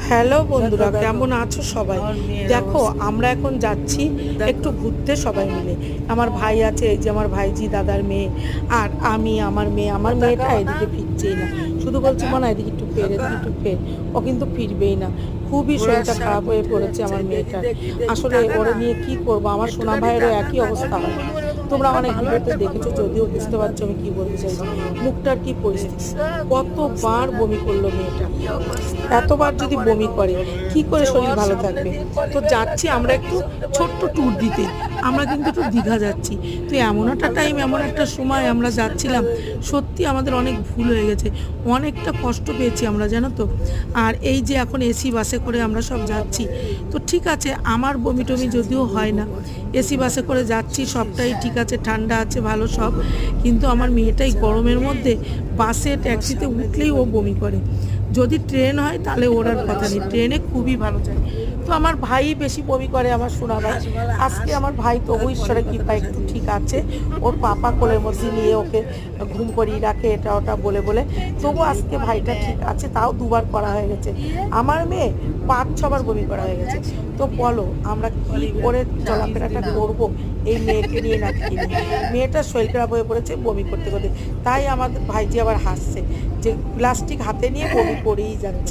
Hello বন্ধুরা, কেমন আছো সবাই? দেখো আমরা এখন যাচ্ছি একটু ঘুরতে সবাই মিলে। আমার ভাই আছে, এই যে আমার ভাইজি দাদার মেয়ে, আর আমি, আমার মেয়েটা এদিকে ফিরছেই না, শুধু বলছে মা না এদিকে একটু ফের, এদিকে একটু ফের। ও কিন্তু ফিরবেই না। খুবই শরীরটা খারাপ হয়ে পড়েছে আমার মেয়েটার। আসলে ওরে নিয়ে কি করবো, আমার সোনা ভাইয়েরও একই অবস্থা হয়। তোমরা অনেক ভিডিওতে দেখেছো, যদিও বুঝতে পারছো আমি কি বলতে চাইছি। মুখটার কি পরিস্থিতি, কতবার বমি করলো মেয়েটা। এতবার যদি বমি করে কি করে শরীর ভালো থাকবে? তো যাচ্ছি আমরা একটু ছোট্ট ট্যুর দিতে। আমরা কিন্তু একটু দীঘা যাচ্ছি। তো এমন একটা টাইম, এমন একটা সময় আমরা যাচ্ছিলাম, সত্যি আমাদের অনেক ভুল হয়ে গেছে, অনেকটা কষ্ট পেয়েছি আমরা, জানো তো। আর এই যে এখন এসি বাসে করে আমরা সব যাচ্ছি, তো ঠিক আছে, আমার বমি টমি যদিও হয় না, এসি বাসে করে যাচ্ছি, সবটাই ঠিক আছে, ঠান্ডা আছে, ভালো সব। কিন্তু আমার মেয়েটাই গরমের মধ্যে বাসে ট্যাক্সিতে উঠলেই ও বমি করে। যদি ট্রেন হয় তাহলে ওর আর কথা নেই, ট্রেনে খুবই ভালো যায়। তো আমার ভাই বেশি বমি করে, আমার সোনা ভাই। আজকে আমার ভাই তবু ঈশ্বরের কৃপায় একটু ঠিক আছে, ওর পাপা কোলের মধ্যে নিয়ে ওকে ঘুম করিয়ে রাখে, এটা ওটা বলে বলে, তবু আজকে ভাইটা ঠিক আছে। তাও দুবার করা হয়ে গেছে, আমার মেয়ে 5-6বার বমি করা হয়ে গেছে। তো বলো আমরা কি করে চলাফেরাটা করবো এই মেয়েকে নিয়ে, নাকি নিয়ে? মেয়েটার শরীর খারাপ হয়ে পড়েছে বমি করতে করতে। তাই আমাদের ভাইজি আবার হাসছে যে প্লাস্টিক হাতে নিয়ে বমি করেই যাচ্ছে।